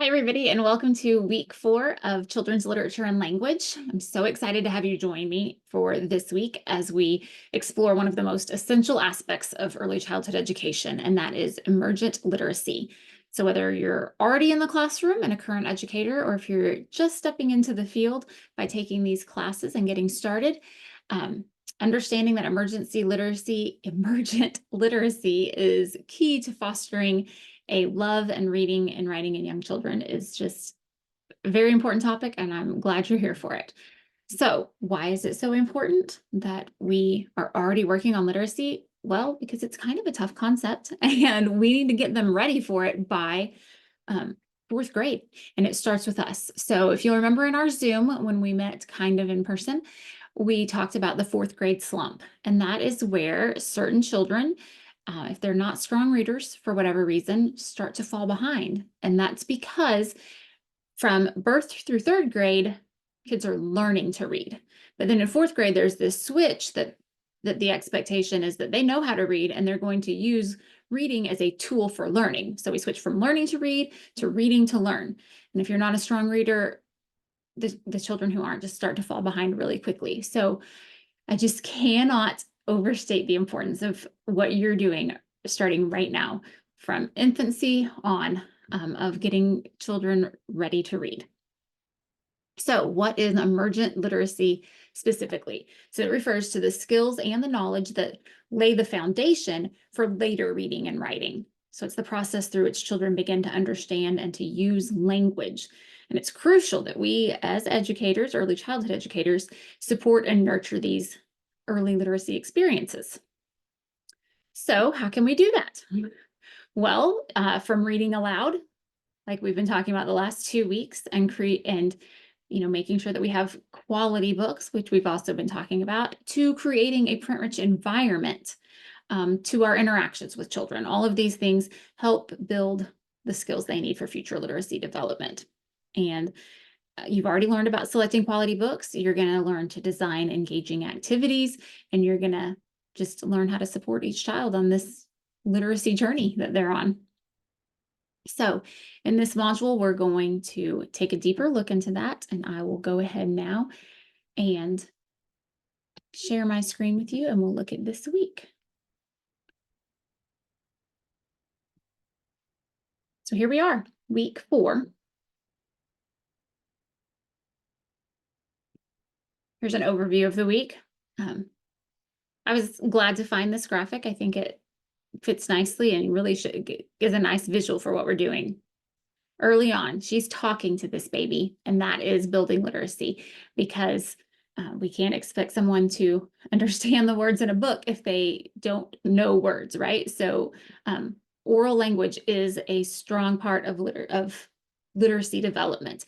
Hi, everybody, and welcome to week 4 of Children's Literature and Language. I'm so excited to have you join me for this week as we explore one of the most essential aspects of early childhood education, and that is emergent literacy. So whether you're already in the classroom and a current educator, or if you're just stepping into the field by taking these classes and getting started, understanding that emergent literacy is key to fostering a love and reading and writing in young children is just a very important topic, and I'm glad you're here for it. So why is it so important that we are already working on literacy? Well, because it's kind of a tough concept and we need to get them ready for it by fourth grade, and it starts with us. So if you'll remember in our Zoom when we met kind of in person, we talked about the fourth grade slump, and that is where certain children, if they're not strong readers for whatever reason, start to fall behind. And that's because from birth through third grade, kids are learning to read. But then in fourth grade, there's this switch that the expectation is that they know how to read and they're going to use reading as a tool for learning. So we switch from learning to read to reading to learn. And if you're not a strong reader, the children who aren't just start to fall behind really quickly. So I just cannot overstate the importance of what you're doing starting right now from infancy on, of getting children ready to read. So what is emergent literacy specifically? So it refers to the skills and the knowledge that lay the foundation for later reading and writing. So it's the process through which children begin to understand and to use language. And it's crucial that we, as educators, early childhood educators, support and nurture these early literacy experiences. So how can we do that? Well, from reading aloud, like we've been talking about the last 2 weeks, and making sure that we have quality books, which we've also been talking about, to creating a print-rich environment, to our interactions with children. All of these things help build the skills they need for future literacy development. And you've already learned about selecting quality books. You're going to learn to design engaging activities, and you're going to just learn how to support each child on this literacy journey that they're on. So in this module, we're going to take a deeper look into that, and I will go ahead now and share my screen with you, and we'll look at this week. So here we are, week 4. Here's an overview of the week. I was glad to find this graphic. I think it fits nicely and really gives a nice visual for what we're doing. Early on, she's talking to this baby, and that is building literacy, because we can't expect someone to understand the words in a book if they don't know words, right? So oral language is a strong part of literacy development.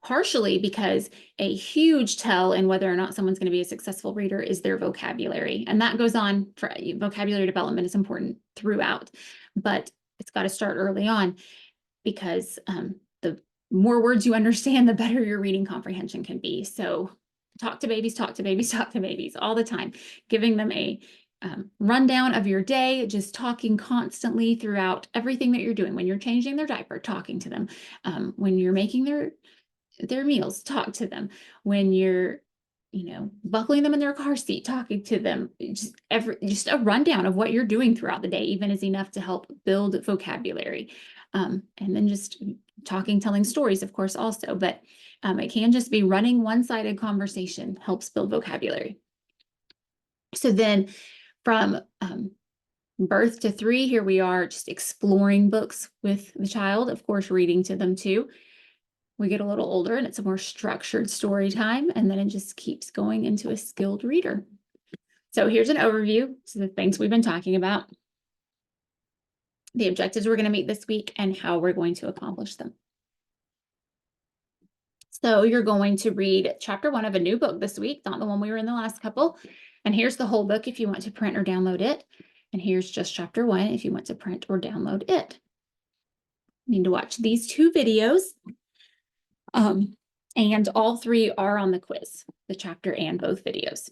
Partially because a huge tell in whether or not someone's going to be a successful reader is their vocabulary. And that goes on for vocabulary development is important throughout, but it's got to start early on, because the more words you understand, the better your reading comprehension can be. So talk to babies, talk to babies, talk to babies all the time, giving them a rundown of your day, just talking constantly throughout everything that you're doing. When you're changing their diaper, talking to them. When you're making their meals, talk to them. When you're buckling them in their car seat, talking to them. Just a rundown of what you're doing throughout the day even is enough to help build vocabulary. And then just talking, telling stories, of course, also, but it can just be running one-sided conversation helps build vocabulary. So then from birth to 3, here we are just exploring books with the child, of course, reading to them too. We get a little older and it's a more structured story time, and then it just keeps going into a skilled reader. So here's an overview. So the things we've been talking about, the objectives we're going to meet this week, and how we're going to accomplish them. So you're going to read chapter 1 of a new book this week, not the one we were in the last couple. And here's the whole book if you want to print or download it. And here's just chapter 1 if you want to print or download it. You need to watch these 2 videos. And all 3 are on the quiz, the chapter and both videos.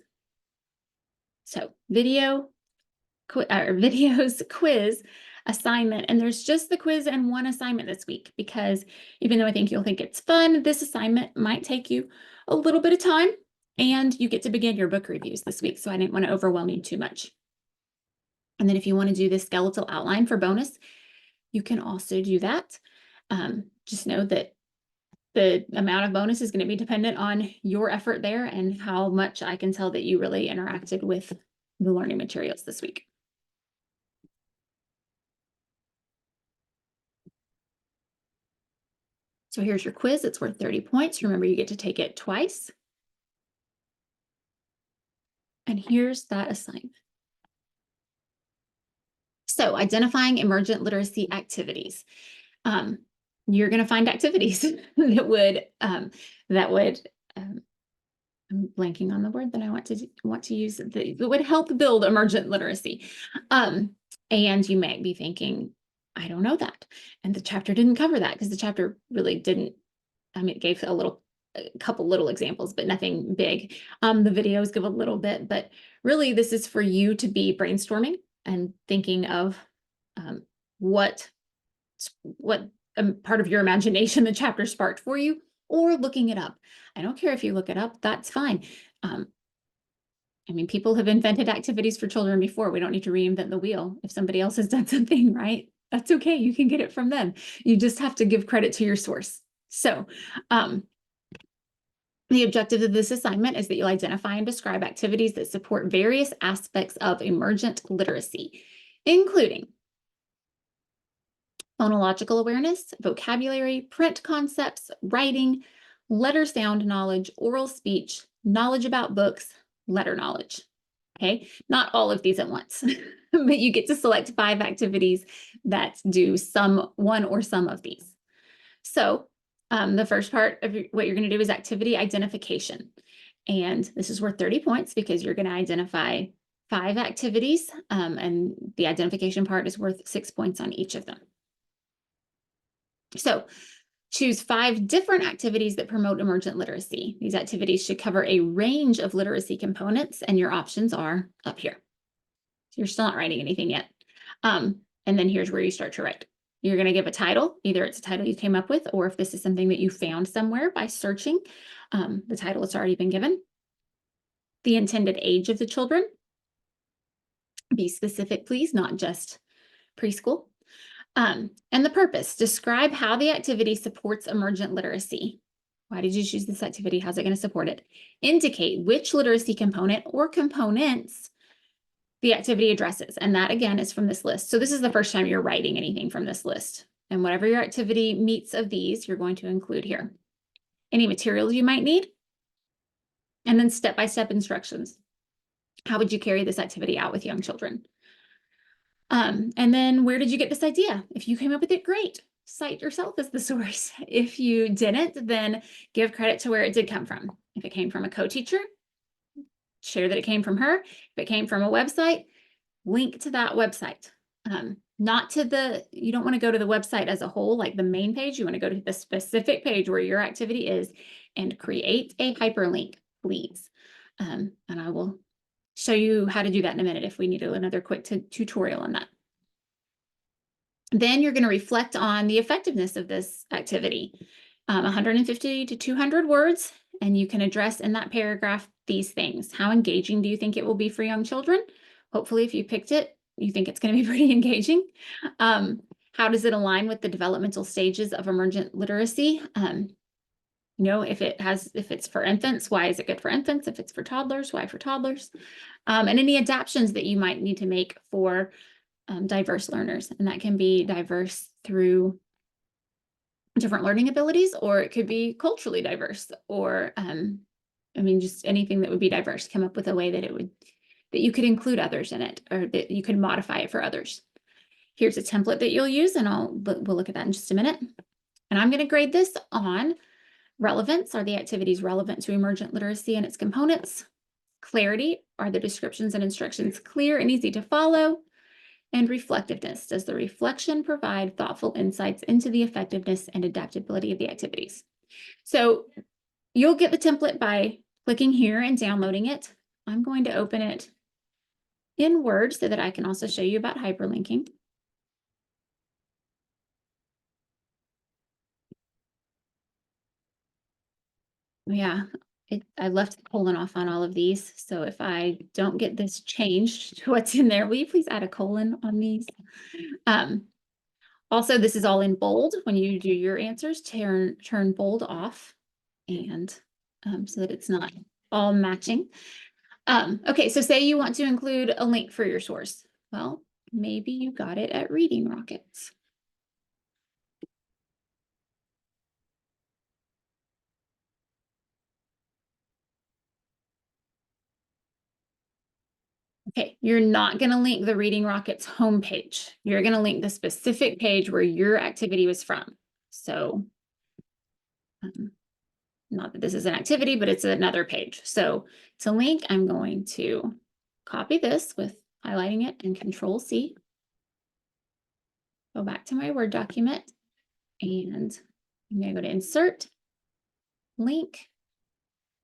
So videos, quiz. assignment. And there's just the quiz and one assignment this week, because even though I think you'll think it's fun, this assignment might take you a little bit of time, and you get to begin your book reviews this week. So I didn't want to overwhelm you too much. And then if you want to do this skeletal outline for bonus, you can also do that. Just know that the amount of bonus is going to be dependent on your effort there and how much I can tell that you really interacted with the learning materials this week. So here's your quiz. It's worth 30 points. Remember, you get to take it twice. And here's that assignment. So identifying emergent literacy activities. You're going to find activities that would I'm blanking on the word that I want to use that would help build emergent literacy. And you might be thinking, I don't know that. And the chapter didn't cover that, because the chapter really didn't. It gave a couple little examples, but nothing big. The videos give a little bit, but really this is for you to be brainstorming and thinking of what part of your imagination the chapter sparked for you, or looking it up. I don't care if you look it up, that's fine. People have invented activities for children before. We don't need to reinvent the wheel. If somebody else has done something right, that's okay. You can get it from them. You just have to give credit to your source. So the objective of this assignment is that you'll identify and describe activities that support various aspects of emergent literacy, including phonological awareness, vocabulary, print concepts, writing, letter sound knowledge, oral speech, knowledge about books, letter knowledge. Okay, not all of these at once, but you get to select 5 activities that do one or some of these. So the first part of what you're going to do is activity identification. And this is worth 30 points because you're going to identify 5 activities, and the identification part is worth 6 points on each of them. So choose 5 different activities that promote emergent literacy. These activities should cover a range of literacy components, and your options are up here. So you're still not writing anything yet. And then here's where you start to write. You're going to give a title. Either it's a title you came up with, or if this is something that you found somewhere by searching, the title has already been given. The intended age of the children. Be specific, please, not just preschool. And the purpose. Describe how the activity supports emergent literacy. Why did you choose this activity? How's it going to support it? Indicate which literacy component or components the activity addresses. And that, again, is from this list. So this is the first time you're writing anything from this list. And whatever your activity meets of these, you're going to include here. Any materials you might need. And then step-by-step instructions. How would you carry this activity out with young children? And then where did you get this idea? If you came up with it, great. Cite yourself as the source. If you didn't, then give credit to where it did come from. If it came from a co-teacher, share that it came from her. If it came from a website, link to that website. You don't want to go to the website as a whole, like the main page. You want to go to the specific page where your activity is and create a hyperlink, please. And I will show you how to do that in a minute if we need another quick tutorial on that. Then you're going to reflect on the effectiveness of this activity. 150 to 200 words, and you can address in that paragraph these things. How engaging do you think it will be for young children? Hopefully, if you picked it, you think it's going to be pretty engaging. How does it align with the developmental stages of emergent literacy? If it's for infants, why is it good for infants? If it's for toddlers, why for toddlers? And any adaptations that you might need to make for diverse learners. And that can be diverse through different learning abilities, or it could be culturally diverse, or just anything that would be diverse. Come up with a way that you could include others in it, or that you could modify it for others. Here's a template that you'll use, and we'll look at that in just a minute. And I'm going to grade this on relevance. Are the activities relevant to emergent literacy and its components? Clarity. Are the descriptions and instructions clear and easy to follow? And reflectiveness. Does the reflection provide thoughtful insights into the effectiveness and adaptability of the activities? So you'll get the template by clicking here and downloading it. I'm going to open it in Word so that I can also show you about hyperlinking. Yeah, I left the colon off on all of these, so if I don't get this changed to what's in there, will you please add a colon on these? Um, Also, this is all in bold. When you do your answers, turn bold off and so that it's not all matching. Okay, so say you want to include a link for your source. Well, maybe you got it at Reading Rockets. Okay, you're not going to link the Reading Rockets homepage. You're going to link the specific page where your activity was from. So, um, not that this is an activity, but it's another page. So to link, I'm going to copy this with highlighting it and Control C. Go back to my Word document and I'm going to go to Insert, Link,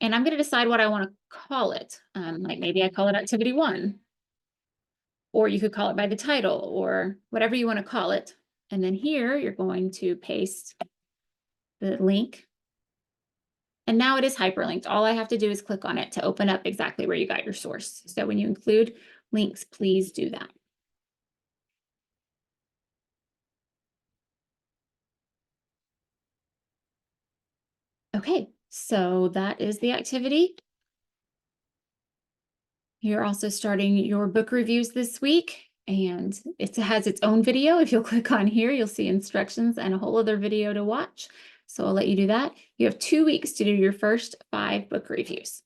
and I'm going to decide what I want to call it. Like maybe I call it Activity 1, or you could call it by the title or whatever you want to call it. And then here you're going to paste the link. And now it is hyperlinked. All I have to do is click on it to open up exactly where you got your source. So when you include links, please do that. Okay, so that is the activity. You're also starting your book reviews this week, and it has its own video. If you'll click on here, you'll see instructions and a whole other video to watch. So I'll let you do that. You have 2 weeks to do your first 5 book reviews.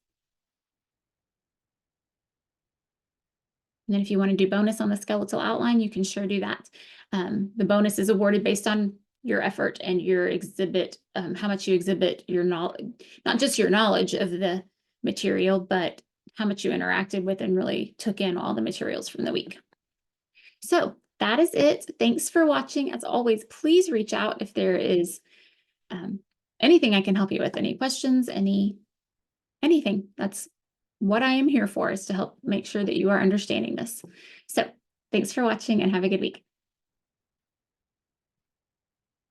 And then if you want to do bonus on the skeletal outline, you can sure do that. The bonus is awarded based on your effort and your exhibit, how much you exhibit your knowledge, not just your knowledge of the material, but how much you interacted with and really took in all the materials from the week. So that is it. Thanks for watching. As always, please reach out if there is anything I can help you with, any questions, anything. That's what I am here for, is to help make sure that you are understanding this. So thanks for watching and have a good week.